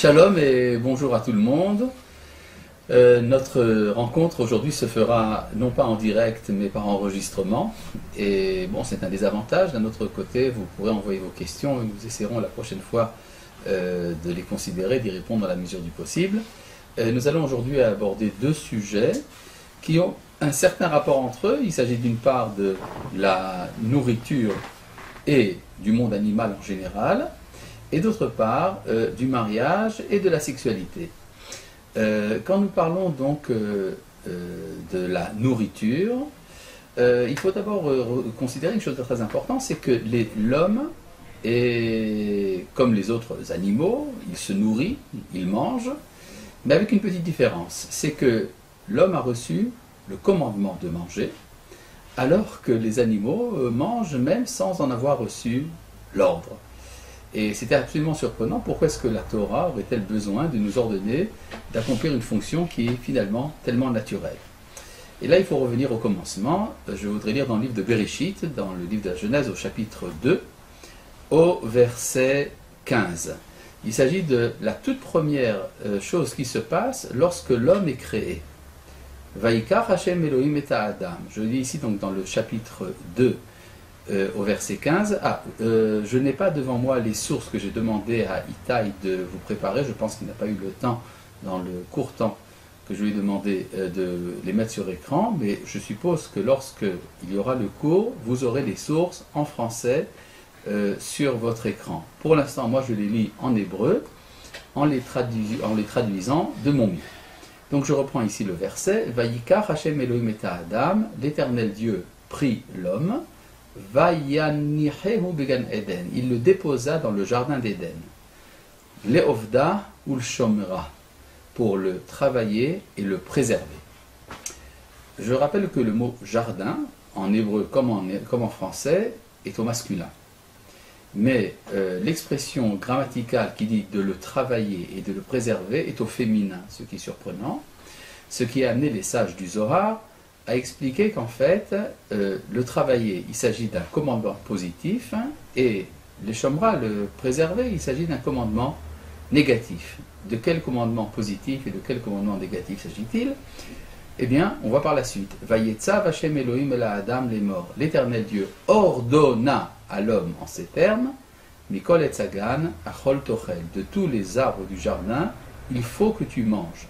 Shalom et bonjour à tout le monde. Notre rencontre aujourd'hui se fera non pas en direct mais par enregistrement. Et bon, c'est un des avantages. D'un autre côté, vous pourrez envoyer vos questions et nous essaierons la prochaine fois de les considérer, d'y répondre dans la mesure du possible. Nous allons aujourd'hui aborder deux sujets qui ont un certain rapport entre eux. Il s'agit d'une part de la nourriture et du monde animal en général, et d'autre part du mariage et de la sexualité. Quand nous parlons donc de la nourriture, il faut d'abord considérer une chose très importante, c'est que l'homme est comme les autres animaux, il se nourrit, il mange, mais avec une petite différence, c'est que l'homme a reçu le commandement de manger, alors que les animaux mangent même sans en avoir reçu l'ordre. Et c'était absolument surprenant. Pourquoi est-ce que la Torah aurait-elle besoin de nous ordonner d'accomplir une fonction qui est finalement tellement naturelle? Et là, il faut revenir au commencement. Je voudrais lire dans le livre de Bereshit, dans le livre de la Genèse, au chapitre 2, au verset 15. Il s'agit de la toute première chose qui se passe lorsque l'homme est créé. Vaikach Hashem Elohim et Adam. Je lis ici donc dans le chapitre 2, au verset 15, je n'ai pas devant moi les sources que j'ai demandé à Itaï de vous préparer. Je pense qu'il n'a pas eu le temps, dans le court temps que je lui ai demandé, de les mettre sur écran, mais je suppose que lorsque il y aura le cours, vous aurez les sources en français sur votre écran. Pour l'instant, moi je les lis en hébreu, en les traduisant de mon mieux. Donc je reprends ici le verset. Vayikach Hashem Elohim et Adam, l'Éternel Dieu prit l'homme, Vayanichehu began Eden. Il le déposa dans le jardin d'Éden. Leovda ou le shomera, pour le travailler et le préserver. Je rappelle que le mot jardin, en hébreu comme en français, est au masculin. Mais l'expression grammaticale qui dit de le travailler et de le préserver est au féminin, ce qui est surprenant. Ce qui a amené les sages du Zohar à expliquer qu'en fait, le travailler, il s'agit d'un commandement positif, et les shomra, le préserver, il s'agit d'un commandement négatif. De quel commandement positif et de quel commandement négatif s'agit-il? Eh bien, on voit par la suite. Vayetzav Hashem Elohim el Adam les morts. L'Éternel Dieu ordonna à l'homme en ces termes, Mikol etzagan achol tochel. De tous les arbres du jardin, il faut que tu manges.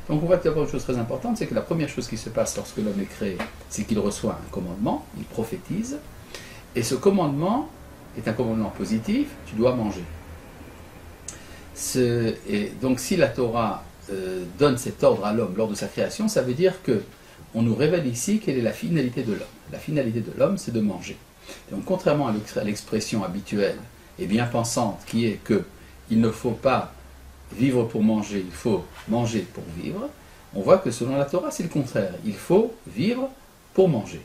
Donc on voit d'abord une chose très importante, c'est que la première chose qui se passe lorsque l'homme est créé, c'est qu'il reçoit un commandement, il prophétise, et ce commandement est un commandement positif, tu dois manger. Et donc si la Torah donne cet ordre à l'homme lors de sa création, ça veut dire que on nous révèle ici quelle est la finalité de l'homme. La finalité de l'homme, c'est de manger. Donc contrairement à l'expression habituelle et bien pensante qui est que il ne faut pas vivre pour manger, il faut manger pour vivre, on voit que selon la Torah, c'est le contraire. Il faut vivre pour manger.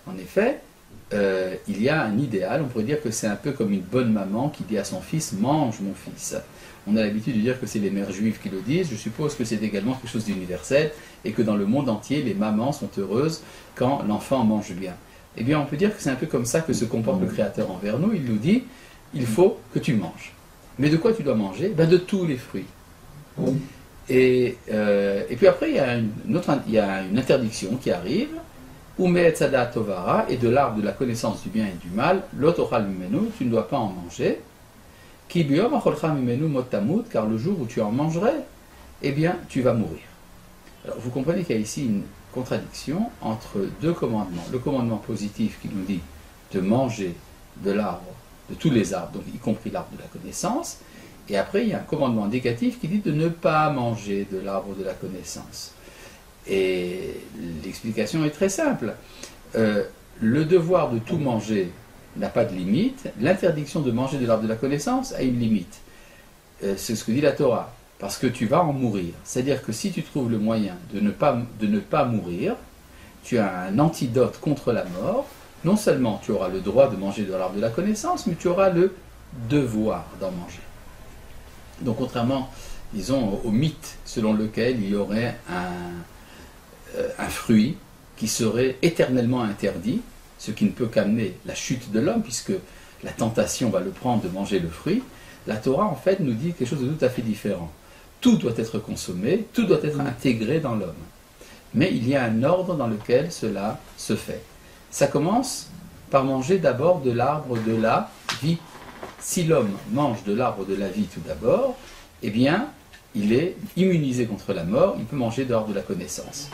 En effet, il y a un idéal, on pourrait dire que c'est un peu comme une bonne maman qui dit à son fils « mange mon fils ». On a l'habitude de dire que c'est les mères juives qui le disent, je suppose que c'est également quelque chose d'universel et que dans le monde entier, les mamans sont heureuses quand l'enfant mange bien. Eh bien, on peut dire que c'est un peu comme ça que se comporte le Créateur envers nous. Il nous dit « il faut que tu manges ». Mais de quoi tu dois manger? Ben de tous les fruits. Et puis après, il y a une interdiction qui arrive, Umeetzada tovara, et de l'arbre de la connaissance du bien et du mal, l'otochal mimenu, tu ne dois pas en manger, ki biom acholcha mimenu motamut, car le jour où tu en mangerais, eh bien, tu vas mourir. Alors, vous comprenez qu'il y a ici une contradiction entre deux commandements. Le commandement positif qui nous dit de manger de l'arbre, de tous les arbres, donc y compris l'arbre de la connaissance, et après il y a un commandement négatif qui dit de ne pas manger de l'arbre de la connaissance. Et l'explication est très simple. Le devoir de tout manger n'a pas de limite, l'interdiction de manger de l'arbre de la connaissance a une limite. C'est ce que dit la Torah, parce que tu vas en mourir. C'est-à-dire que si tu trouves le moyen de ne pas mourir, tu as un antidote contre la mort. Non seulement tu auras le droit de manger de l'arbre de la connaissance, mais tu auras le devoir d'en manger. Donc contrairement, disons, au mythe selon lequel il y aurait un fruit qui serait éternellement interdit, ce qui ne peut qu'amener la chute de l'homme, puisque la tentation va le prendre de manger le fruit, La Torah, en fait, nous dit quelque chose de tout à fait différent. Tout doit être consommé, tout doit être intégré dans l'homme. Mais il y a un ordre dans lequel cela se fait. Ça commence par manger d'abord de l'arbre de la vie. Si l'homme mange de l'arbre de la vie tout d'abord, eh bien, il est immunisé contre la mort, il peut manger de l'arbre de la connaissance.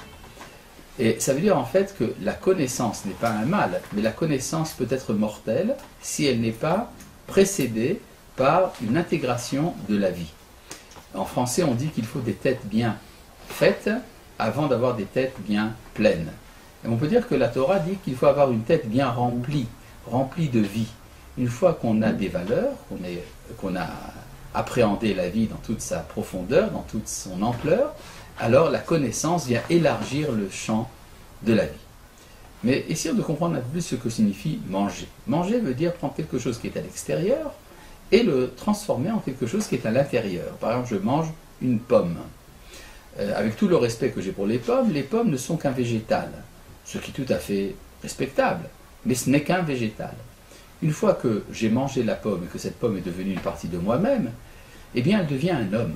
Et ça veut dire en fait que la connaissance n'est pas un mal, mais la connaissance peut être mortelle si elle n'est pas précédée par une intégration de la vie. En français, on dit qu'il faut des têtes bien faites avant d'avoir des têtes bien pleines. Et on peut dire que la Torah dit qu'il faut avoir une tête bien remplie, remplie de vie. Une fois qu'on a des valeurs, qu'on a appréhendé la vie dans toute sa profondeur, dans toute son ampleur, alors la connaissance vient élargir le champ de la vie. Mais essayons de comprendre un peu plus ce que signifie manger. Manger veut dire prendre quelque chose qui est à l'extérieur et le transformer en quelque chose qui est à l'intérieur. Par exemple, je mange une pomme. Avec tout le respect que j'ai pour les pommes ne sont qu'un végétal, ce qui est tout à fait respectable, mais ce n'est qu'un végétal. Une fois que j'ai mangé la pomme et que cette pomme est devenue une partie de moi-même, eh bien elle devient un homme.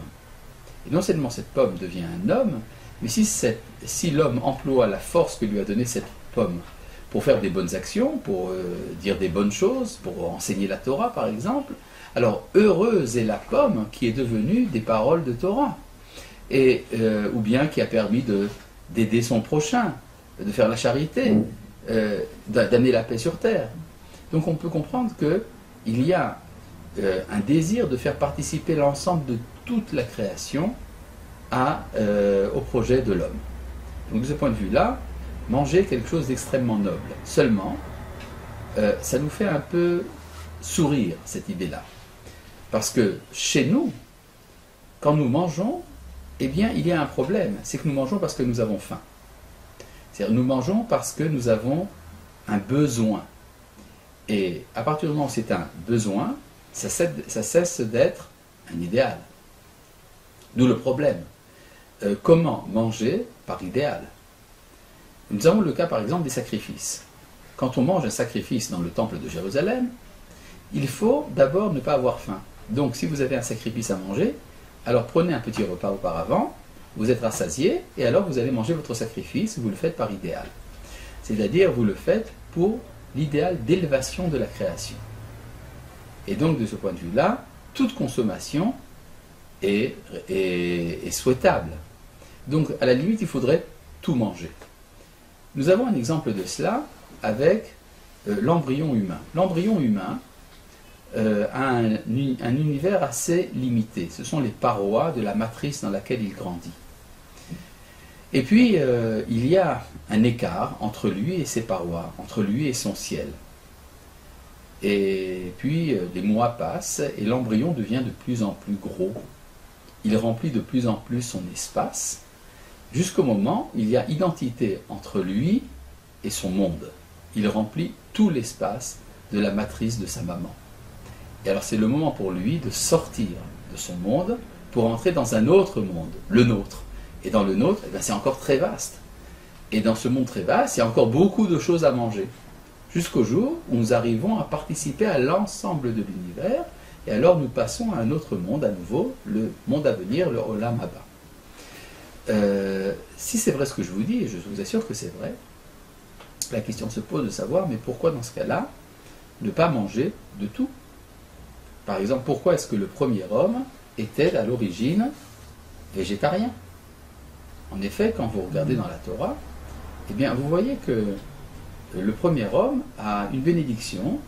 Et non seulement cette pomme devient un homme, mais si l'homme emploie la force que lui a donnée cette pomme pour faire des bonnes actions, pour dire des bonnes choses, pour enseigner la Torah par exemple, alors heureuse est la pomme qui est devenue des paroles de Torah, ou bien qui a permis d'aider son prochain, de faire la charité, d'amener la paix sur terre. Donc on peut comprendre qu'il y a un désir de faire participer l'ensemble de toute la création au projet de l'homme. Donc de ce point de vue-là, manger est quelque chose d'extrêmement noble. Seulement, ça nous fait un peu sourire, cette idée-là. Parce que chez nous, quand nous mangeons, eh bien, il y a un problème. C'est que nous mangeons parce que nous avons faim. C'est-à-dire, nous mangeons parce que nous avons un besoin. Et à partir du moment où c'est un besoin, ça cesse d'être un idéal. D'où le problème. Comment manger par idéal? Nous avons le cas par exemple des sacrifices. Quand on mange un sacrifice dans le temple de Jérusalem, il faut d'abord ne pas avoir faim. Donc si vous avez un sacrifice à manger, alors prenez un petit repas auparavant, vous êtes rassasié, et alors vous allez manger votre sacrifice, vous le faites par idéal. C'est-à-dire vous le faites pour l'idéal d'élévation de la création. Et donc de ce point de vue-là, toute consommation est souhaitable. Donc à la limite, il faudrait tout manger. Nous avons un exemple de cela avec l'embryon humain. L'embryon humain a un univers assez limité. Ce sont les parois de la matrice dans laquelle il grandit. Et puis, il y a un écart entre lui et ses parois, entre lui et son ciel. Et puis, les mois passent et l'embryon devient de plus en plus gros. Il remplit de plus en plus son espace, jusqu'au moment où il y a identité entre lui et son monde. Il remplit tout l'espace de la matrice de sa maman. Et alors c'est le moment pour lui de sortir de son monde pour entrer dans un autre monde, le nôtre. Et dans le nôtre, c'est encore très vaste. Et dans ce monde très vaste, il y a encore beaucoup de choses à manger. Jusqu'au jour où nous arrivons à participer à l'ensemble de l'univers, et alors nous passons à un autre monde à nouveau, le monde à venir, le Olam Haba. Si c'est vrai ce que je vous dis, et je vous assure que c'est vrai, la question se pose de savoir, mais pourquoi dans ce cas-là, ne pas manger de tout? Par exemple, pourquoi est-ce que le premier homme était à l'origine végétarien? En effet, quand vous regardez dans la Torah, eh bien, vous voyez que le premier homme a une bénédiction.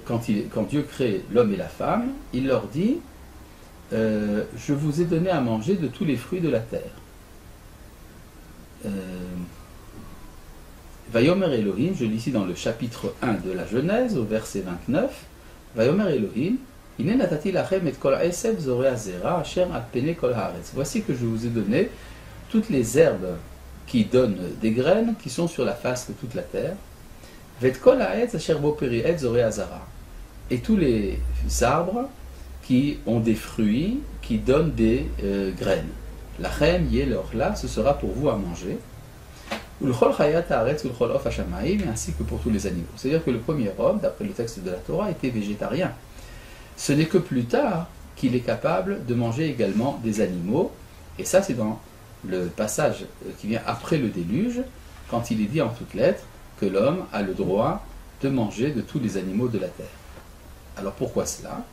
Quand Dieu crée l'homme et la femme, il leur dit je vous ai donné à manger de tous les fruits de la terre. Vayomer Elohim, je lis ici dans le chapitre 1 de la Genèse, au verset 29, Vayomer Elohim, voici que je vous ai donné toutes les herbes qui donnent des graines, qui sont sur la face de toute la terre, et tous les arbres qui ont des fruits, qui donnent des graines. Lachem yelorla, ce sera pour vous à manger. Ainsi que pour tous les animaux. C'est-à-dire que le premier homme, d'après le texte de la Torah, était végétarien. Ce n'est que plus tard qu'il est capable de manger également des animaux, et ça c'est dans le passage qui vient après le déluge, quand il est dit en toutes lettres que l'homme a le droit de manger de tous les animaux de la terre. Alors pourquoi cela?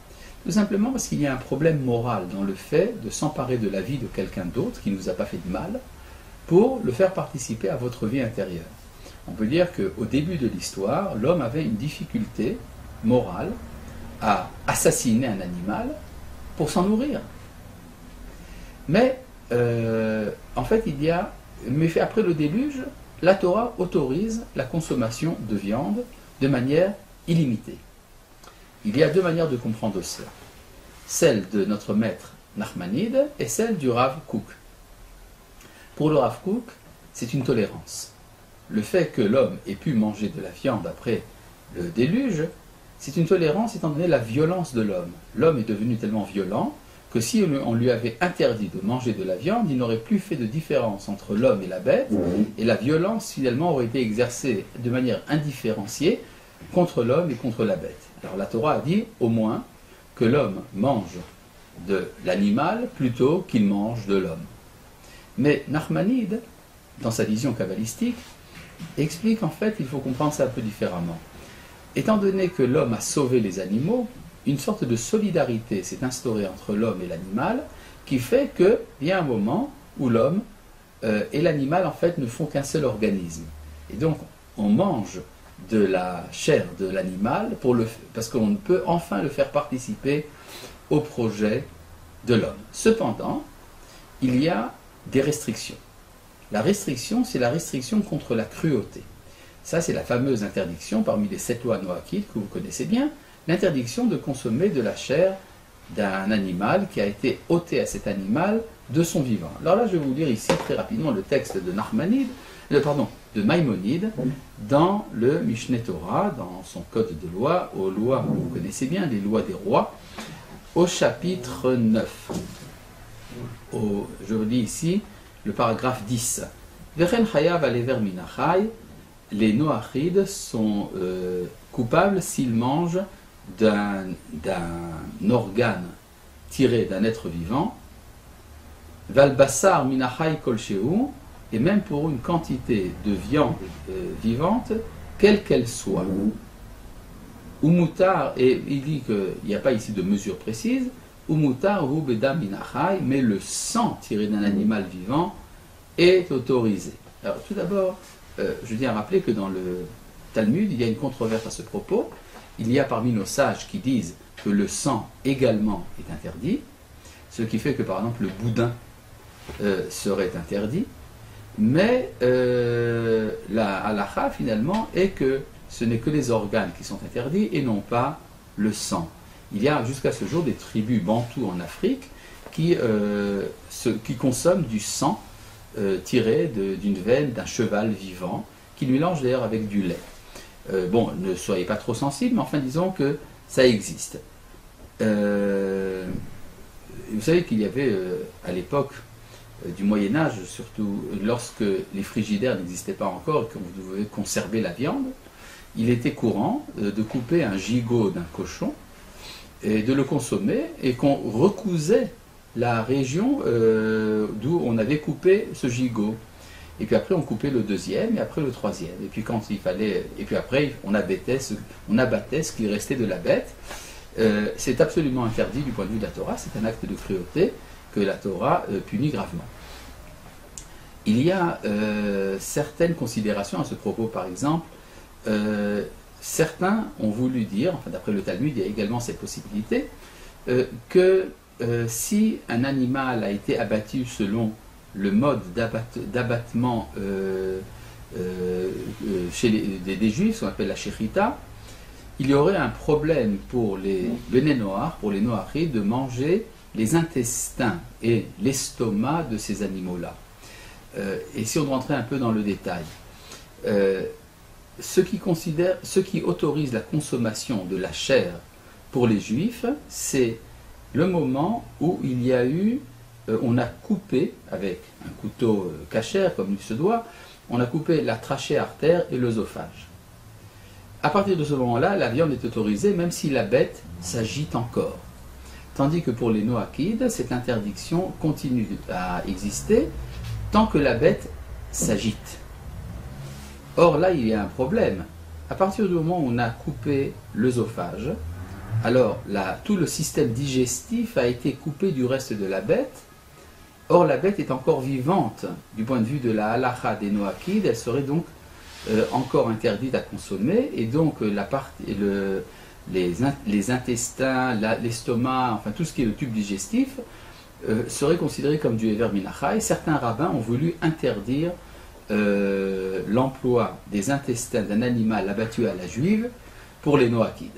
Tout simplement parce qu'il y a un problème moral dans le fait de s'emparer de la vie de quelqu'un d'autre qui ne vous a pas fait de mal pour le faire participer à votre vie intérieure. On peut dire qu'au début de l'histoire, l'homme avait une difficulté morale à assassiner un animal pour s'en nourrir. Mais en fait, après le déluge, la Torah autorise la consommation de viande de manière illimitée. Il y a deux manières de comprendre cela. Celle de notre maître Nachmanide et celle du Rav Kook. Pour le Rav Kook, c'est une tolérance. Le fait que l'homme ait pu manger de la viande après le déluge, c'est une tolérance étant donné la violence de l'homme. L'homme est devenu tellement violent que si on lui avait interdit de manger de la viande, il n'aurait plus fait de différence entre l'homme et la bête, et la violence finalement aurait été exercée de manière indifférenciée contre l'homme et contre la bête. Alors la Torah a dit au moins que l'homme mange de l'animal plutôt qu'il mange de l'homme. Mais Nachmanide, dans sa vision kabbalistique, explique en fait qu'il faut comprendre ça un peu différemment. Étant donné que l'homme a sauvé les animaux, une sorte de solidarité s'est instaurée entre l'homme et l'animal qui fait qu'il y a un moment où l'homme et l'animal en fait ne font qu'un seul organisme. Et donc on mange de la chair de l'animal parce qu'on peut enfin le faire participer au projet de l'homme. Cependant, il y a des restrictions. La restriction, c'est la restriction contre la cruauté. Ça, c'est la fameuse interdiction parmi les 7 lois noachites que vous connaissez bien, l'interdiction de consommer de la chair d'un animal qui a été ôté à cet animal de son vivant. Alors là, je vais vous lire ici très rapidement le texte de de Maïmonide, dans le Mishneh Torah, dans son code de loi, aux lois que vous connaissez bien, les lois des rois, au chapitre 9. Je vous lis ici le paragraphe 10. Vechen chayav alever minachai, les noachides sont coupables s'ils mangent d'un organe tiré d'un être vivant, valbassar minachai kolsheu, et même pour une quantité de viande vivante, quelle qu'elle soit. Umutar, et il dit qu'il n'y a pas ici de mesure précise, umutar hu bedam minachai, mais le sang tiré d'un animal vivant est autorisé. Alors tout d'abord, je tiens à rappeler que dans le Talmud, il y a une controverse à ce propos. Il y a parmi nos sages qui disent que le sang également est interdit, ce qui fait que par exemple le boudin serait interdit, mais la halakha finalement est que ce n'est que les organes qui sont interdits et non pas le sang. Il y a jusqu'à ce jour des tribus bantoues en Afrique qui consomment du sang tiré d'une veine d'un cheval vivant, qui mélangent d'ailleurs avec du lait. Bon, ne soyez pas trop sensibles, mais enfin disons que ça existe. Vous savez qu'il y avait à l'époque du Moyen-Âge, surtout lorsque les frigidaires n'existaient pas encore et qu'on devait conserver la viande, il était courant de couper un gigot d'un cochon et de le consommer, et qu'on recousait la région d'où on avait coupé ce gigot. Et puis après on coupait le deuxième et après le troisième. Et puis quand il fallait, et puis après on abattait ce qui restait de la bête. C'est absolument interdit du point de vue de la Torah. C'est un acte de cruauté que la Torah punit gravement. Il y a certaines considérations à ce propos. Par exemple, certains ont voulu dire, enfin d'après le Talmud, il y a également cette possibilité, que si un animal a été abattu selon le mode d'abattement chez des juifs, ce qu'on appelle la shechita, il y aurait un problème pour les béné noirs, pour les noachis, de manger les intestins et l'estomac de ces animaux-là. Et si on rentrait un peu dans le détail, ceux qui autorisent la consommation de la chair pour les juifs, c'est le moment où il y a eu, on a coupé avec un couteau kasher comme il se doit, on a coupé la trachée artère et l'œsophage. à partir de ce moment-là, la viande est autorisée même si la bête s'agite encore. Tandis que pour les noachides, cette interdiction continue à exister tant que la bête s'agite. Or là, il y a un problème. À partir du moment où on a coupé l'œsophage, alors tout le système digestif a été coupé du reste de la bête. Or, la bête est encore vivante. Du point de vue de la halakha des noachides, elle serait donc encore interdite à consommer. Et donc, les intestins, l'estomac, enfin tout ce qui est le tube digestif, serait considéré comme du Hever Minacha. Et certains rabbins ont voulu interdire l'emploi des intestins d'un animal abattu à la juive pour les noachides.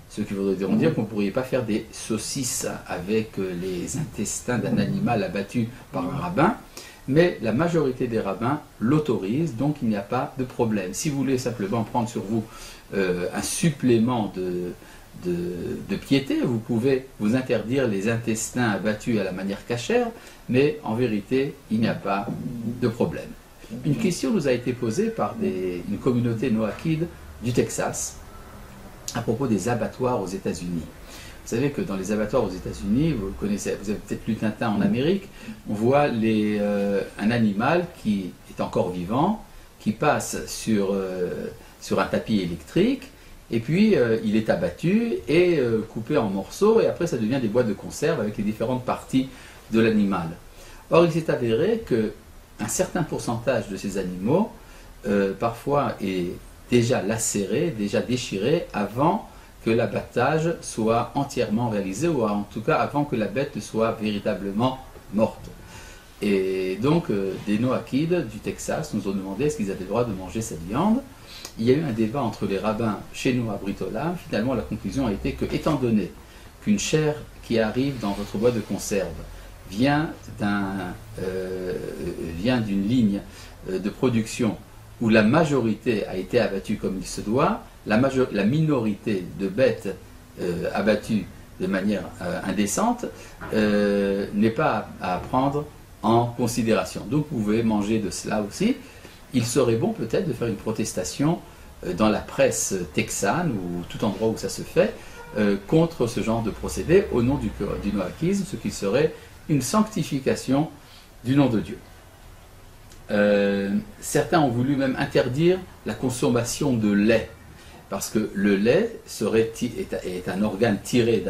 Ce qui voudrait dire qu'on ne pourrait pas faire des saucisses avec les intestins d'un animal abattu par un rabbin, mais la majorité des rabbins l'autorisent, donc il n'y a pas de problème. Si vous voulez simplement prendre sur vous un supplément de piété, vous pouvez vous interdire les intestins abattus à la manière cachère, mais en vérité, il n'y a pas de problème. Une question nous a été posée par une communauté noachide du Texas, à propos des abattoirs aux États-Unis. Vous savez que dans les abattoirs aux États-Unis, vous avez peut-être lu Tintin en Amérique, on voit un animal qui est encore vivant, qui passe sur un tapis électrique, et puis il est abattu et coupé en morceaux, et après ça devient des boîtes de conserve avec les différentes parties de l'animal. Or, il s'est avéré qu'un certain pourcentage de ces animaux, parfois, est déjà lacéré, déjà déchiré, avant que l'abattage soit entièrement réalisé, ou en tout cas avant que la bête soit véritablement morte. Et donc, des noachides du Texas nous ont demandé est-ce qu'ils avaient le droit de manger cette viande. Il y a eu un débat entre les rabbins chez nous à Britolam. Finalement, la conclusion a été que, étant donné qu'une chair qui arrive dans votre boîte de conserve vient d'une ligne de production où la majorité a été abattue comme il se doit, la minorité de bêtes abattues de manière indécente n'est pas à prendre en considération. Donc vous pouvez manger de cela aussi. Il serait bon peut-être de faire une protestation dans la presse texane ou tout endroit où ça se fait contre ce genre de procédé au nom du noachisme, ce qui serait une sanctification du nom de Dieu. Certains ont voulu même interdire la consommation de lait, parce que le lait est un organe tiré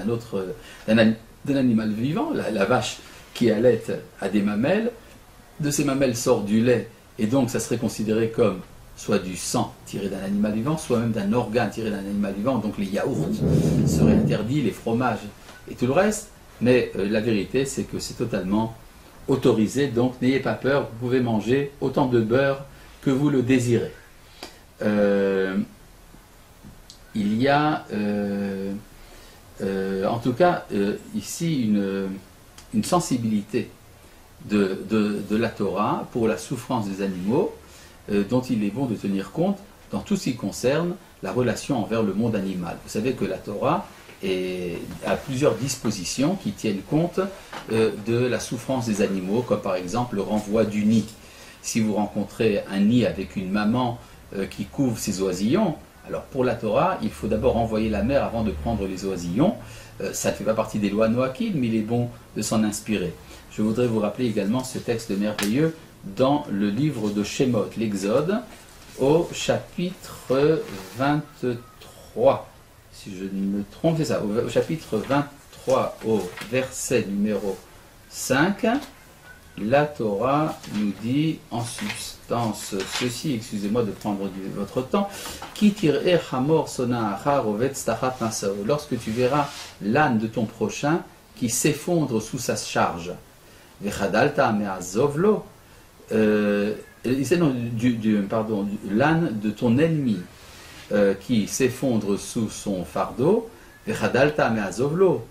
d'un animal vivant. La vache qui allait a des mamelles, de ces mamelles sort du lait, et donc ça serait considéré comme soit du sang tiré d'un animal vivant, soit même d'un organe tiré d'un animal vivant. Donc les yaourts seraient interdits, les fromages et tout le reste, mais la vérité c'est que c'est totalement autorisé, donc n'ayez pas peur, vous pouvez manger autant de beurre que vous le désirez. Il y a en tout cas ici une sensibilité de la Torah pour la souffrance des animaux dont il est bon de tenir compte dans tout ce qui concerne la relation envers le monde animal. Vous savez que la Torah a plusieurs dispositions qui tiennent compte de la souffrance des animaux, comme par exemple le renvoi du nid. Si vous rencontrez un nid avec une maman qui couvre ses oisillons, alors pour la Torah, il faut d'abord envoyer la mère avant de prendre les oisillons. Ça ne fait pas partie des lois noachides, mais il est bon de s'en inspirer. Je voudrais vous rappeler également ce texte merveilleux dans le livre de Shemot, l'Exode, au chapitre 23. Si je ne me trompe, c'est ça, au chapitre 23, au verset numéro 5, la Torah nous dit en substance ceci, excusez-moi de prendre votre temps, lorsque tu verras l'âne de ton prochain qui s'effondre sous sa charge, l'âne de ton ennemi qui s'effondre sous son fardeau,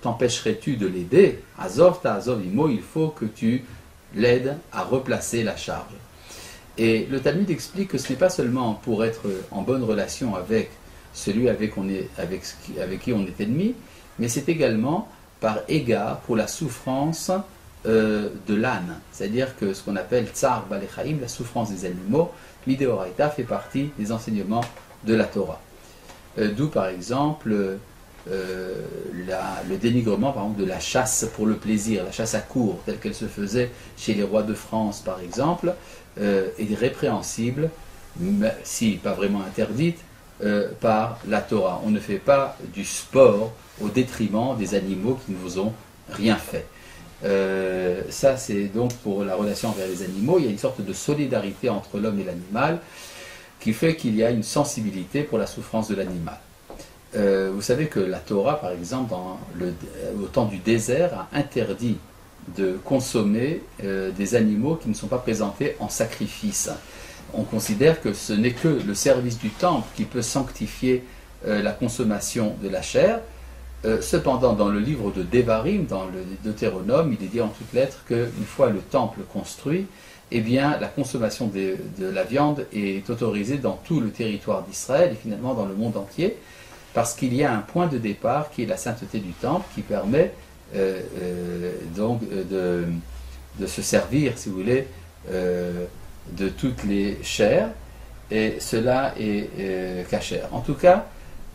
t'empêcherais-tu de l'aider? Azov ta azov imo, il faut que tu l'aides à replacer la charge. Et le Talmud explique que ce n'est pas seulement pour être en bonne relation avec celui avec qui on est ennemi, mais c'est également par égard pour la souffrance de l'âne. C'est-à-dire que ce qu'on appelle tsar balechaim, la souffrance des animaux, l'idéoraita fait partie des enseignements de la Torah. d'où par exemple le dénigrement par exemple, de la chasse pour le plaisir, la chasse à courre, telle qu'elle se faisait chez les rois de France par exemple, est répréhensible, si pas vraiment interdite, par la Torah. On ne fait pas du sport au détriment des animaux qui ne vous ont rien fait. Ça c'est donc pour la relation envers les animaux. Il y a une sorte de solidarité entre l'homme et l'animal qui fait qu'il y a une sensibilité pour la souffrance de l'animal. Vous savez que la Torah, par exemple, au temps du désert, a interdit de consommer des animaux qui ne sont pas présentés en sacrifice. On considère que ce n'est que le service du temple qui peut sanctifier la consommation de la chair. Cependant, dans le livre de Devarim, dans le Deutéronome, il est dit en toutes lettres qu'une fois le temple construit, eh bien, la consommation de la viande est autorisée dans tout le territoire d'Israël et finalement dans le monde entier, parce qu'il y a un point de départ qui est la sainteté du temple, qui permet donc de se servir, si vous voulez, de toutes les chairs, et cela est cachère. En tout cas,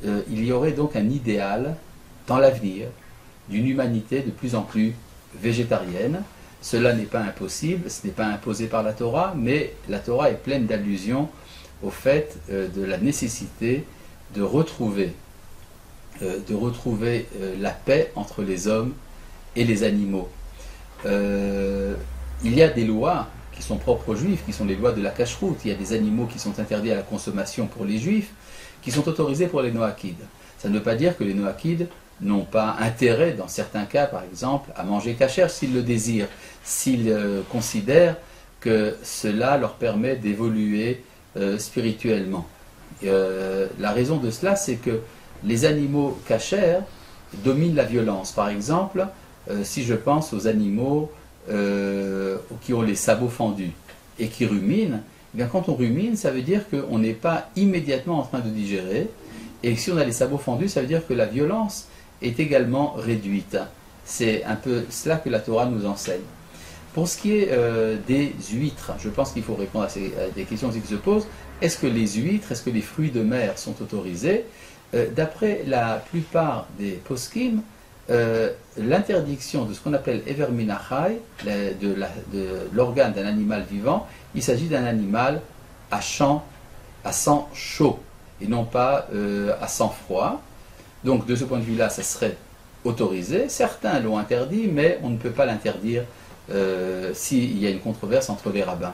il y aurait donc un idéal dans l'avenir d'une humanité de plus en plus végétarienne. Cela n'est pas impossible, ce n'est pas imposé par la Torah, mais la Torah est pleine d'allusions au fait de la nécessité de retrouver la paix entre les hommes et les animaux. Il y a des lois qui sont propres aux juifs, qui sont les lois de la cacheroute. Il y a des animaux qui sont interdits à la consommation pour les juifs, qui sont autorisés pour les noachides. Ça ne veut pas dire que les noachides n'ont pas intérêt, dans certains cas par exemple, à manger cachère s'ils le désirent, s'ils considèrent que cela leur permet d'évoluer spirituellement. La raison de cela, c'est que les animaux cachères dominent la violence. Par exemple, si je pense aux animaux qui ont les sabots fendus et qui ruminent, eh bien quand on rumine, ça veut dire qu'on n'est pas immédiatement en train de digérer, et si on a les sabots fendus, ça veut dire que la violence est également réduite. C'est un peu cela que la Torah nous enseigne. Pour ce qui est des huîtres, je pense qu'il faut répondre à des questions qui se posent. Est-ce que les huîtres, est-ce que les fruits de mer sont autorisés? D'après la plupart des poskim, l'interdiction de ce qu'on appelle Ever Minachai, de l'organe d'un animal vivant, il s'agit d'un animal à sang chaud et non pas à sang froid. Donc de ce point de vue-là, ça serait autorisé. Certains l'ont interdit, mais on ne peut pas l'interdire s'il y a une controverse entre les rabbins.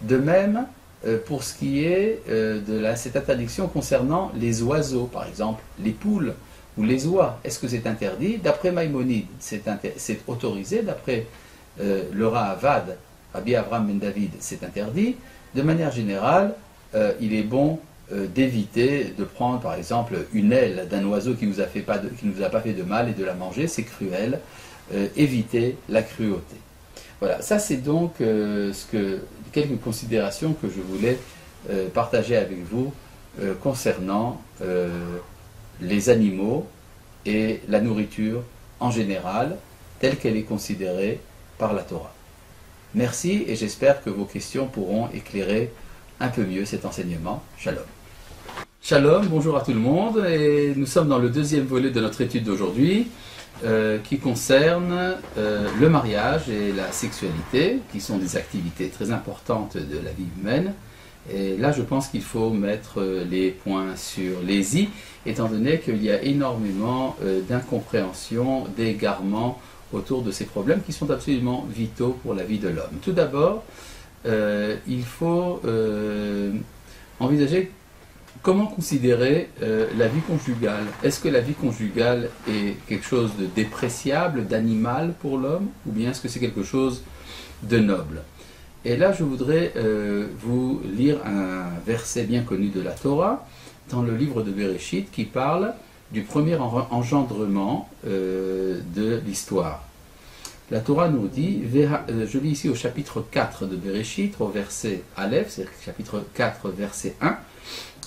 De même, pour ce qui est de cette interdiction concernant les oiseaux, par exemple les poules ou les oies, est-ce que c'est interdit? D'après Maïmonide, c'est autorisé. D'après le Ra'avad, Rabbi Avraham Ben David, c'est interdit. De manière générale, il est bon d'éviter de prendre par exemple une aile d'un oiseau qui ne nous a pas fait de mal et de la manger, c'est cruel. Éviter la cruauté. Voilà, ça c'est donc quelques considérations que je voulais partager avec vous concernant les animaux et la nourriture en général, telle qu'elle est considérée par la Torah. Merci et j'espère que vos questions pourront éclairer un peu mieux cet enseignement. Shalom. Shalom, bonjour à tout le monde, et nous sommes dans le deuxième volet de notre étude d'aujourd'hui qui concerne le mariage et la sexualité, qui sont des activités très importantes de la vie humaine. Et là, je pense qu'il faut mettre les points sur les i, étant donné qu'il y a énormément d'incompréhension, d'égarements autour de ces problèmes qui sont absolument vitaux pour la vie de l'homme. Tout d'abord, il faut envisager comment considérer la vie conjugale. Est-ce que la vie conjugale est quelque chose de dépréciable, d'animal pour l'homme, ou bien est-ce que c'est quelque chose de noble? Et là, je voudrais vous lire un verset bien connu de la Torah, dans le livre de Bereshit, qui parle du premier engendrement de l'histoire. La Torah nous dit, je lis ici au chapitre 4 de Bereshit, au verset Aleph, c'est le chapitre 4, verset 1,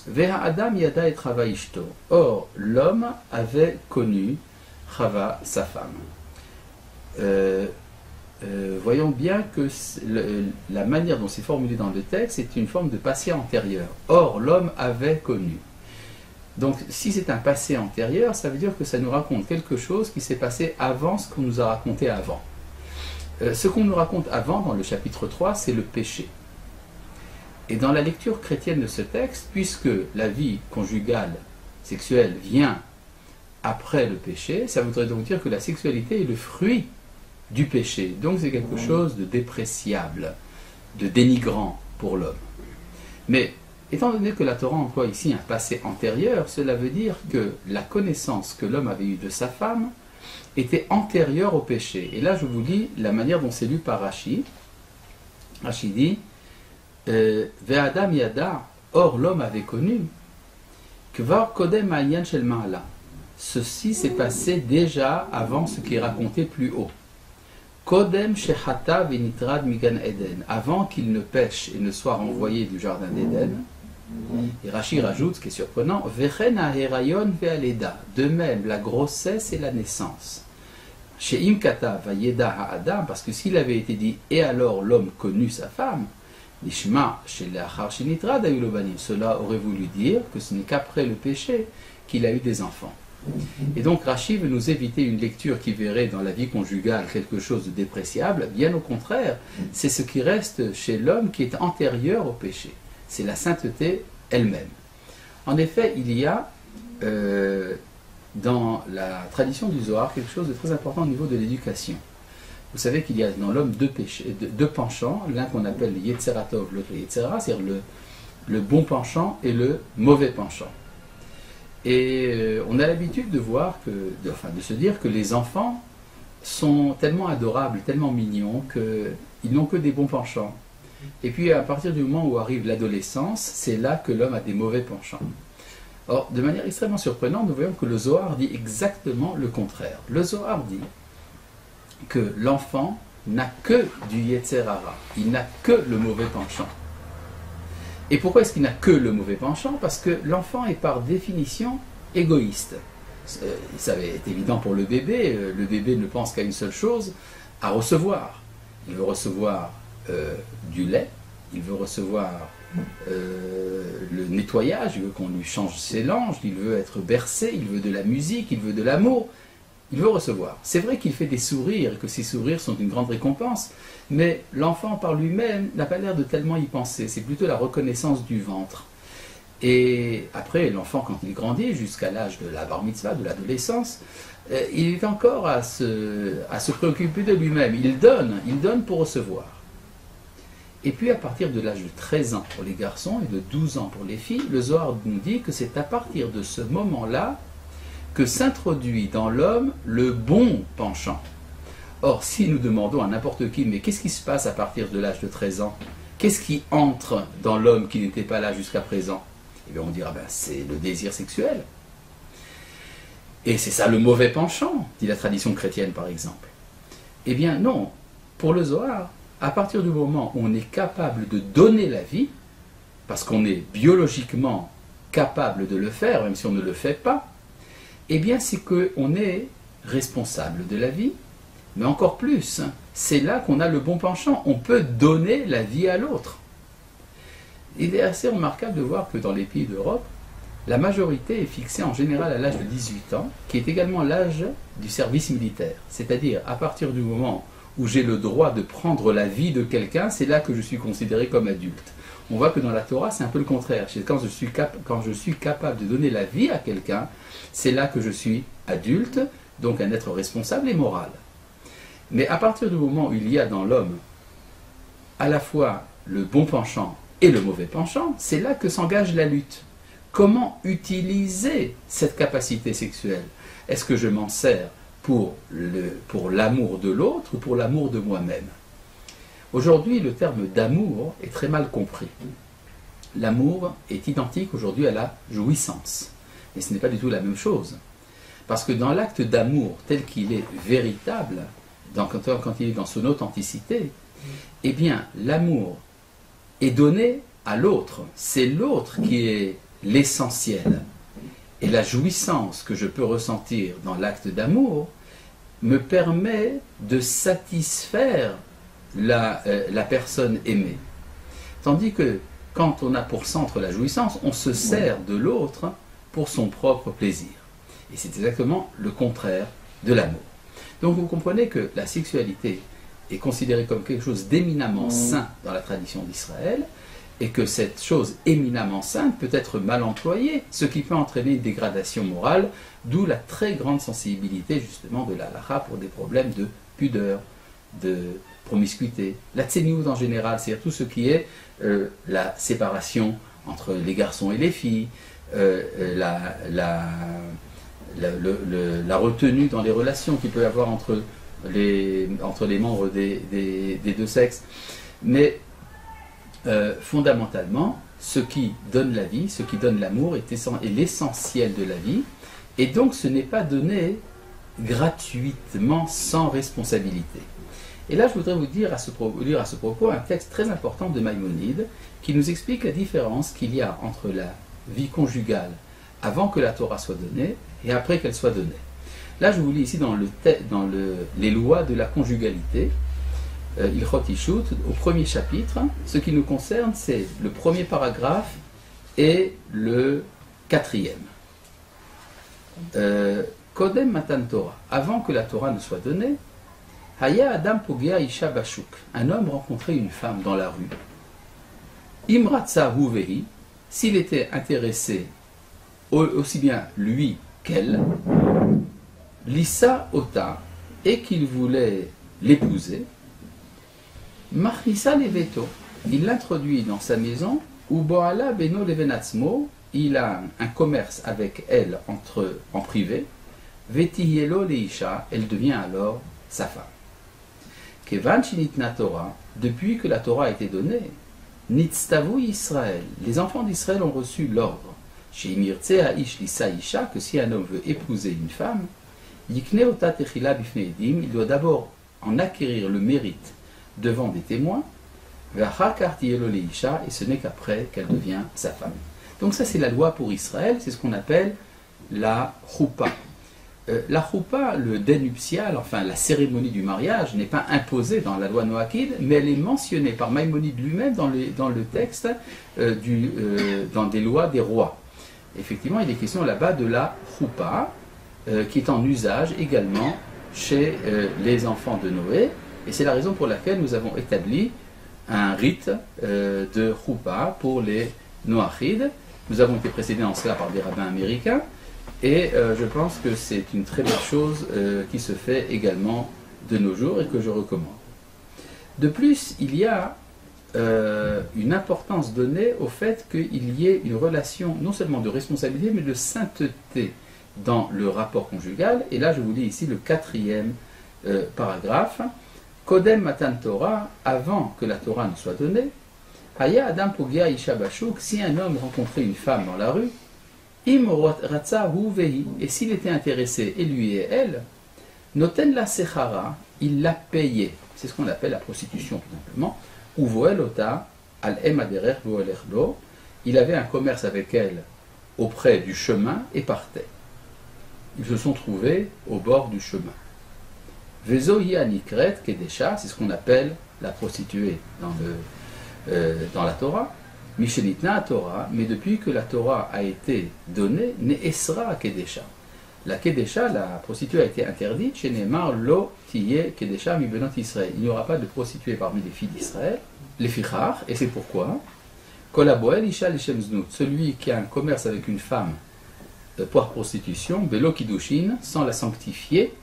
Veha Adam yada et Chava ishto. Or, l'homme avait connu Chava, sa femme. Voyons bien que la manière dont c'est formulé dans le texte est une forme de passé antérieur. Or, l'homme avait connu. Donc si c'est un passé antérieur, ça veut dire que ça nous raconte quelque chose qui s'est passé avant ce qu'on nous a raconté avant. Ce qu'on nous raconte avant, dans le chapitre 3, c'est le péché. Et dans la lecture chrétienne de ce texte, puisque la vie conjugale, sexuelle, vient après le péché, ça voudrait donc dire que la sexualité est le fruit du péché. Donc c'est quelque chose de dépréciable, de dénigrant pour l'homme. Mais étant donné que la Torah emploie ici un passé antérieur, cela veut dire que la connaissance que l'homme avait eue de sa femme était antérieure au péché. Et là je vous lis la manière dont c'est lu par Rashi. Rashi dit Ve'adam yada, or l'homme avait connu, Kvar kodem ayan shel ma'ala. Ceci s'est passé déjà avant ce qui est raconté plus haut. Kodem shechata venitrad migan Eden, avant qu'il ne pêche et ne soit renvoyé du jardin d'Éden. Et Rashi rajoute, ce qui est surprenant, Vechen ha'herayon ve'aleda, de même la grossesse et la naissance. Chez Imkata vayeda ha'adam, parce que s'il avait été dit et alors l'homme connut sa femme, Nishma chez l'achar shenitrad ayulobanim, cela aurait voulu dire que ce n'est qu'après le péché qu'il a eu des enfants. Et donc Rashi veut nous éviter une lecture qui verrait dans la vie conjugale quelque chose de dépréciable. Bien au contraire, c'est ce qui reste chez l'homme qui est antérieur au péché. C'est la sainteté elle-même. En effet, il y a dans la tradition du Zohar quelque chose de très important au niveau de l'éducation. Vous savez qu'il y a dans l'homme deux penchants, l'un qu'on appelle le Yetzeratov, l'autre le Yetzera, c'est-à-dire le bon penchant et le mauvais penchant. Et on a l'habitude de voir de se dire que les enfants sont tellement adorables, tellement mignons, qu'ils n'ont que des bons penchants. Et puis à partir du moment où arrive l'adolescence, c'est là que l'homme a des mauvais penchants. Or, de manière extrêmement surprenante, nous voyons que le Zohar dit exactement le contraire. Le Zohar dit que l'enfant n'a que du Yetzer Hara, il n'a que le mauvais penchant. Et pourquoi est-ce qu'il n'a que le mauvais penchant? Parce que l'enfant est par définition égoïste. Ça est évident pour le bébé ne pense qu'à une seule chose, à recevoir. Il veut recevoir du lait, il veut recevoir le nettoyage, il veut qu'on lui change ses langes, il veut être bercé, il veut de la musique, il veut de l'amour. Il veut recevoir. C'est vrai qu'il fait des sourires et que ces sourires sont une grande récompense, mais l'enfant par lui-même n'a pas l'air de tellement y penser. C'est plutôt la reconnaissance du ventre. Et après, l'enfant, quand il grandit, jusqu'à l'âge de la bar mitzvah, de l'adolescence, il est encore à se préoccuper de lui-même. Il donne pour recevoir. Et puis à partir de l'âge de 13 ans pour les garçons et de 12 ans pour les filles, le Zohar nous dit que c'est à partir de ce moment-là que s'introduit dans l'homme le bon penchant. Or, si nous demandons à n'importe qui, mais qu'est-ce qui se passe à partir de l'âge de 13 ans? Qu'est-ce qui entre dans l'homme qui n'était pas là jusqu'à présent? Eh bien, on dira, c'est le désir sexuel. Et c'est ça le mauvais penchant, dit la tradition chrétienne par exemple. Eh bien non, pour le Zohar, à partir du moment où on est capable de donner la vie, parce qu'on est biologiquement capable de le faire, même si on ne le fait pas, eh bien c'est qu'on est responsable de la vie, mais encore plus, c'est là qu'on a le bon penchant, on peut donner la vie à l'autre. Il est assez remarquable de voir que dans les pays d'Europe, la majorité est fixée en général à l'âge de 18 ans, qui est également l'âge du service militaire. C'est-à-dire, à partir du moment où j'ai le droit de prendre la vie de quelqu'un, c'est là que je suis considéré comme adulte. On voit que dans la Torah, c'est un peu le contraire. Quand je suis capable de donner la vie à quelqu'un, c'est là que je suis adulte, donc un être responsable et moral. Mais à partir du moment où il y a dans l'homme à la fois le bon penchant et le mauvais penchant, c'est là que s'engage la lutte. Comment utiliser cette capacité sexuelle? Est-ce que je m'en sers pour l'amour de l'autre ou pour l'amour de moi-même? Aujourd'hui, le terme d'amour est très mal compris. L'amour est identique aujourd'hui à la jouissance. Et ce n'est pas du tout la même chose. Parce que dans l'acte d'amour tel qu'il est véritable, quand il est dans son authenticité, eh bien, l'amour est donné à l'autre. C'est l'autre qui est l'essentiel. Et la jouissance que je peux ressentir dans l'acte d'amour me permet de satisfaire la personne aimée. Tandis que quand on a pour centre la jouissance, on se sert de l'autre pour son propre plaisir. Et c'est exactement le contraire de l'amour. Donc vous comprenez que la sexualité est considérée comme quelque chose d'éminemment saint dans la tradition d'Israël, et que cette chose éminemment sainte peut être mal employée, ce qui peut entraîner une dégradation morale, d'où la très grande sensibilité justement de la halakha pour des problèmes de pudeur, de promiscuité, la tseniout en général, c'est-à-dire tout ce qui est la séparation entre les garçons et les filles, la retenue dans les relations qu'il peut y avoir entre les membres des deux sexes. Mais fondamentalement, ce qui donne la vie, ce qui donne l'amour est l'essentiel de la vie, et donc ce n'est pas donné gratuitement, sans responsabilité. Et là, je voudrais vous lire à ce propos un texte très important de Maïmonide qui nous explique la différence qu'il y a entre la vie conjugale avant que la Torah soit donnée et après qu'elle soit donnée. Là, je vous lis ici dans les lois de la conjugalité, Ilchot Ishut, au premier chapitre. Ce qui nous concerne, c'est le premier paragraphe et le quatrième. Kodem Matan Torah, avant que la Torah ne soit donnée, Haya Adam Pogea Isha Bashuk, un homme rencontrait une femme dans la rue. Imratza Huvehi, s'il était intéressé aussi bien lui qu'elle, Lissa Ota, et qu'il voulait l'épouser, Machnissa Leveto, il l'introduit dans sa maison, ou Boala Beno Levenatzmo, il a un commerce avec elle en privé, Vetihielo Leisha, elle devient alors sa femme. Kevan Shinitna Torah, depuis que la Torah a été donnée, Nitztavu Israël, les enfants d'Israël ont reçu l'ordre, chez Imirtse Aish Lissa Isha, que si un homme veut épouser une femme, Yikne Ota Techila Bifne Edim, il doit d'abord en acquérir le mérite devant des témoins, et ce n'est qu'après qu'elle devient sa femme. Donc ça c'est la loi pour Israël, c'est ce qu'on appelle la choupa. La choupa, le dé nuptial, enfin la cérémonie du mariage, n'est pas imposée dans la loi noachide, mais elle est mentionnée par Maïmonide lui-même dans le texte dans des lois des rois. Effectivement, il est question là-bas de la choupa, qui est en usage également chez les enfants de Noé, et c'est la raison pour laquelle nous avons établi un rite de choupa pour les noachides. Nous avons été précédés en cela par des rabbins américains, et je pense que c'est une très belle chose qui se fait également de nos jours et que je recommande. De plus, il y a une importance donnée au fait qu'il y ait une relation non seulement de responsabilité, mais de sainteté dans le rapport conjugal. Et là, je vous lis ici le quatrième paragraphe. Kodem Matan Torah, avant que la Torah ne soit donnée, Haya Adam Pogea Isha Bashuk, si un homme rencontrait une femme dans la rue, Im Ratza Huvehi, et s'il était intéressé, et lui et elle, Noten la Sechara, il l'a payé. C'est ce qu'on appelle la prostitution, tout simplement. Uvoel Ota, Al Emaderer Voelerlo, il avait un commerce avec elle auprès du chemin et partait. Ils se sont trouvés au bord du chemin. Vezohi Anikret Kedesha, c'est ce qu'on appelle la prostituée dans la Torah. Mishenitna Torah, mais depuis que la Torah a été donnée, Ne'esra Kedesha. La Kedesha, la prostituée a été interdite, chez Neymar, Lo Tiye Kedesha mi benot Israël. Il n'y aura pas de prostituée parmi les filles d'Israël, les fichar, et c'est pourquoi Kolaboel Isha Lishem Znut, celui qui a un commerce avec une femme pour prostitution, Belo Kiddushin, sans la sanctifier,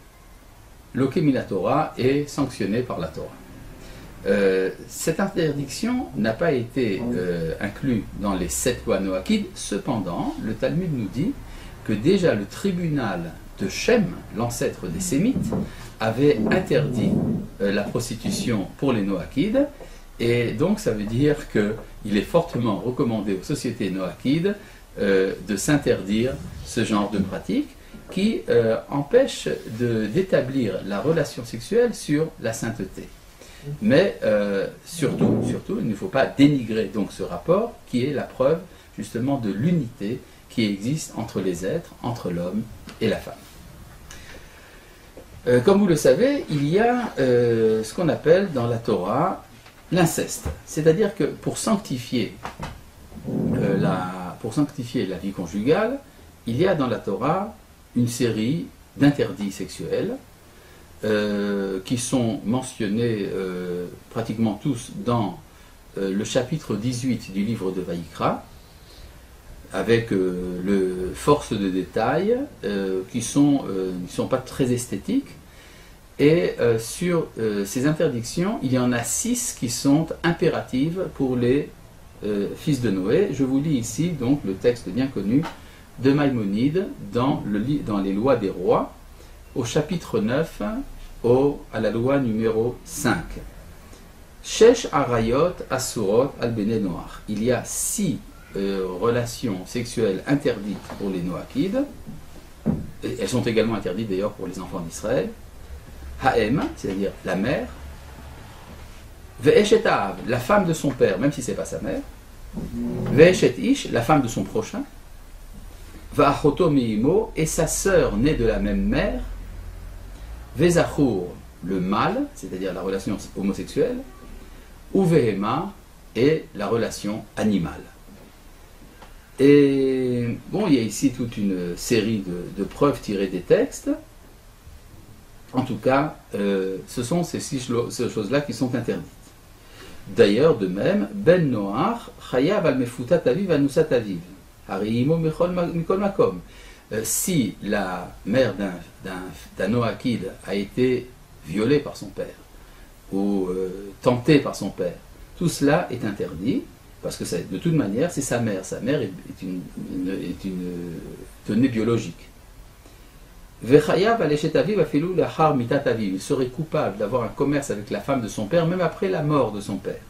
Loke Mina Torah est sanctionné par la Torah. Cette interdiction n'a pas été inclue dans les 7 lois noachides. Cependant, le Talmud nous dit que déjà le tribunal de Shem, l'ancêtre des Sémites, avait interdit la prostitution pour les noachides, et donc ça veut dire qu'il est fortement recommandé aux sociétés noachides de s'interdire ce genre de pratique qui empêche d'établir la relation sexuelle sur la sainteté. Mais surtout, il ne faut pas dénigrer donc ce rapport qui est la preuve justement de l'unité qui existe entre les êtres, entre l'homme et la femme. Comme vous le savez, il y a ce qu'on appelle dans la Torah l'inceste. C'est-à-dire que pour sanctifier la vie conjugale, il y a dans la Torah une série d'interdits sexuels qui sont mentionnés pratiquement tous dans le chapitre 18 du livre de Vaïkra, avec force de détails qui ne sont pas très esthétiques. Et sur ces interdictions, il y en a 6 qui sont impératives pour les fils de Noé. Je vous lis ici donc le texte bien connu de Maïmonide dans les lois des rois, au chapitre 9, à la loi numéro 5. Shesh arayot asurot al bene Noach. Il y a 6 relations sexuelles interdites pour les Noachides. Elles sont également interdites d'ailleurs pour les enfants d'Israël. Ha'em, c'est-à-dire la mère. Ve'eshet ha'av, la femme de son père, même si ce n'est pas sa mère. Ve'eshet ish, la femme de son prochain. Va'achoto mi'imo, et sa sœur née de la même mère. Ve'zachur, le mâle, c'est-à-dire la relation homosexuelle. Ou ve'hema, et la relation animale. Et bon, il y a ici toute une série de preuves tirées des textes. En tout cas, ce sont ces choses-là qui sont interdites. D'ailleurs, de même, Ben Noach, Chayav al mefutat aviv anusat aviv, hariimo mikol makom. Si la mère d'un Noachide a été violée par son père, ou tentée par son père, tout cela est interdit, parce que de toute manière, c'est sa mère. Sa mère est une donnée biologique. Il serait coupable d'avoir un commerce avec la femme de son père, même après la mort de son père.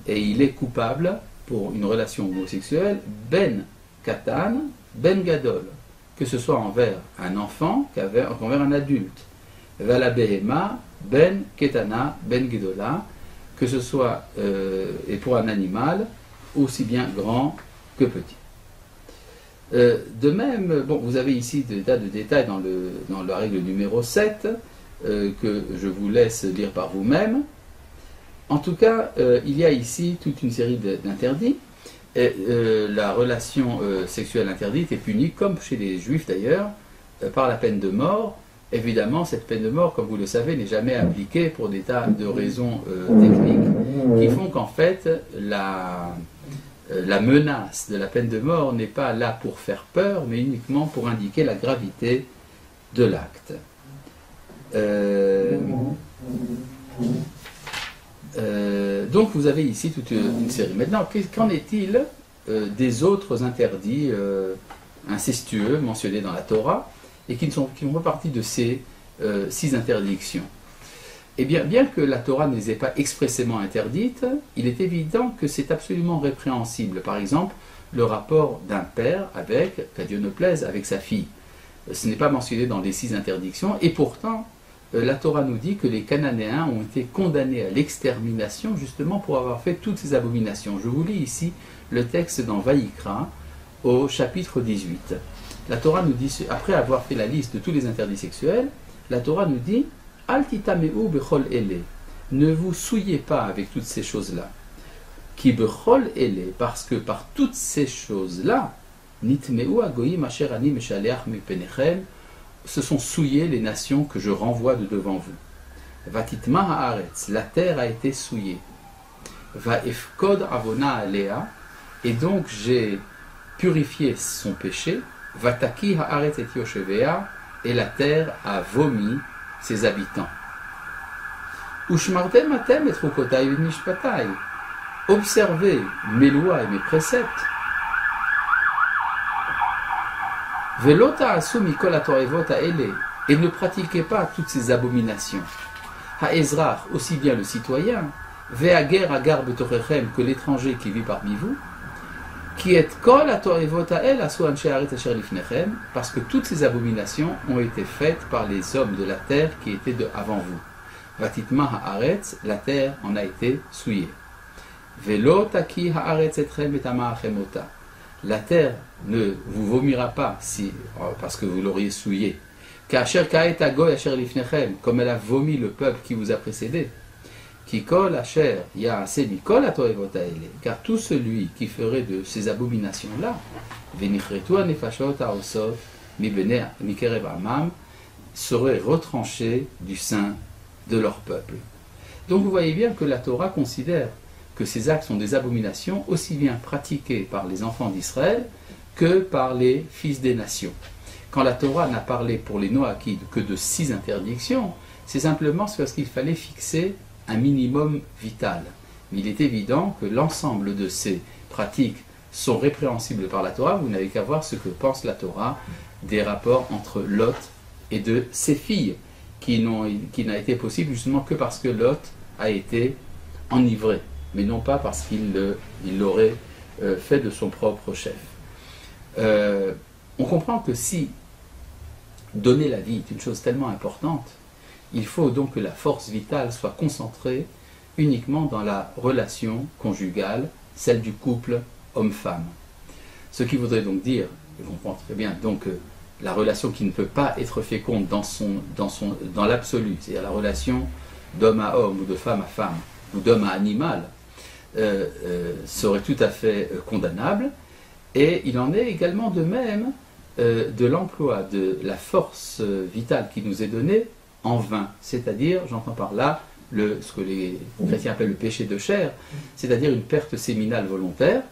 Et il est coupable pour une relation homosexuelle, ben katan, ben gadol, que ce soit envers un enfant qu'envers un adulte. Behema, ben ketana, ben gedola, que ce soit et pour un animal, aussi bien grand que petit. De même, bon, vous avez ici des tas de détails dans la règle numéro 7, que je vous laisse lire par vous-même. En tout cas, il y a ici toute une série d'interdits. La relation sexuelle interdite est punie, comme chez les juifs d'ailleurs, par la peine de mort. Évidemment, cette peine de mort, comme vous le savez, n'est jamais appliquée pour des tas de raisons techniques qui font qu'en fait, la menace de la peine de mort n'est pas là pour faire peur, mais uniquement pour indiquer la gravité de l'acte. Donc vous avez ici toute une série. Maintenant, qu'en est-il des autres interdits incestueux mentionnés dans la Torah et qui ne font pas partie de ces 6 interdictions? Eh bien, bien que la Torah ne les ait pas expressément interdites, il est évident que c'est absolument répréhensible. Par exemple, le rapport d'un père avec, qu'à Dieu ne plaise, avec sa fille. Ce n'est pas mentionné dans les 6 interdictions, et pourtant, la Torah nous dit que les Cananéens ont été condamnés à l'extermination justement pour avoir fait toutes ces abominations. Je vous lis ici le texte dans Vaïkra, au chapitre 18. La Torah nous dit, après avoir fait la liste de tous les interdits sexuels, la Torah nous dit « Al titameu bechol ele » ne vous souillez pas avec toutes ces choses-là. « Ki bechol ele » parce que par toutes ces choses-là, « Nitmeu agoyim asher ani meshaleach mipenechem » se sont souillées les nations que je renvoie de devant vous. « Vatitma haaretz » la terre a été souillée. « Va efkod avona alea » et donc j'ai purifié son péché. « Vataki haaretz et yoshevea » et la terre a vomi ses habitants. Ushmartem atem et rukotai et mishpatai. Observez mes lois et mes préceptes. Velota asu mikol hatoevot haele, et ne pratiquez pas toutes ces abominations. Haezrach, aussi bien le citoyen, ve'ager agar betorechem, que l'étranger qui vit parmi vous, qui est kol hatoevot hael asu anshe haaretz asher lifnechem, parce que toutes ces abominations ont été faites par les hommes de la terre qui étaient avant vous. Vatitma haaretz, la terre en a été souillée. Velo taki haaretz etrem et amaachemota. La terre ne vous vomira pas parce que vous l'auriez souillé. Comme elle a vomi le peuple qui vous a précédé. Ki kol asher ya'aseh mikol hatoevot haele, car tout celui qui ferait de ces abominations-là, venichretu hanefashot haosot mikerev amam, serait retranché du sein de leur peuple. Donc vous voyez bien que la Torah considère que ces actes sont des abominations aussi bien pratiquées par les enfants d'Israël que par les fils des nations. Quand la Torah n'a parlé pour les Noachides que de 6 interdictions, c'est simplement parce qu'il fallait fixer un minimum vital. Mais il est évident que l'ensemble de ces pratiques sont répréhensibles par la Torah. Vous n'avez qu'à voir ce que pense la Torah des rapports entre Lot et de ses filles, qui n'a été possible justement que parce que Lot a été enivré, mais non pas parce qu'il l'aurait fait de son propre chef. On comprend que si donner la vie est une chose tellement importante, il faut donc que la force vitale soit concentrée uniquement dans la relation conjugale, celle du couple homme-femme. Ce qui voudrait donc dire, et vous comprenez très bien, donc la relation qui ne peut pas être féconde dans l'absolu, c'est-à-dire la relation d'homme à homme ou de femme à femme ou d'homme à animal, serait tout à fait condamnable. Et il en est également de même de l'emploi de la force vitale qui nous est donnée en vain, c'est-à-dire, j'entends par là, ce que les chrétiens appellent le péché de chair, c'est-à-dire une perte séminale volontaire,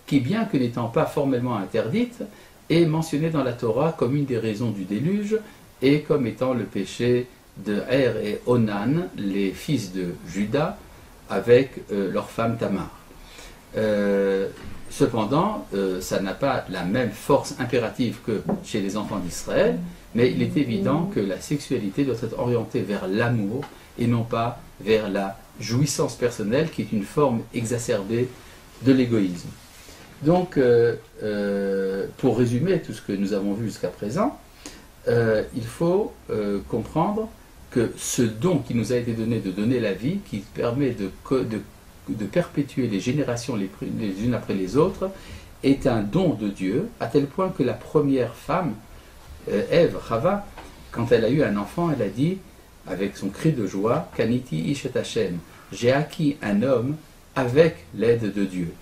qui, bien que n'étant pas formellement interdite, est mentionnée dans la Torah comme une des raisons du déluge et comme étant le péché de Er et Onan, les fils de Juda, avec leur femme Tamar. Cependant, ça n'a pas la même force impérative que chez les enfants d'Israël, mais il est évident que la sexualité doit être orientée vers l'amour et non pas vers la jouissance personnelle, qui est une forme exacerbée de l'égoïsme. Donc, pour résumer tout ce que nous avons vu jusqu'à présent, il faut comprendre que ce don qui nous a été donné de donner la vie, qui permet de perpétuer les générations les unes après les autres, est un don de Dieu, à tel point que la première femme, Ève, Chava, quand elle a eu un enfant, elle a dit, avec son cri de joie, Kaniti Ish et Hashem, j'ai acquis un homme avec l'aide de Dieu.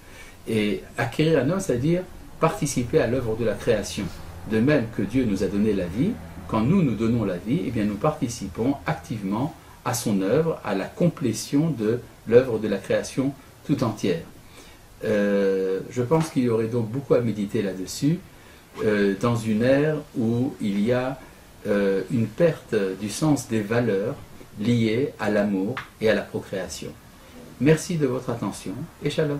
Et acquérir un homme, c'est-à-dire participer à l'œuvre de la création. De même que Dieu nous a donné la vie, quand nous nous donnons la vie, eh bien nous participons activement à son œuvre, à la complétion de l'œuvre de la création tout entière. Je pense qu'il y aurait donc beaucoup à méditer là-dessus, dans une ère où il y a une perte du sens des valeurs liées à l'amour et à la procréation. Merci de votre attention et shalom.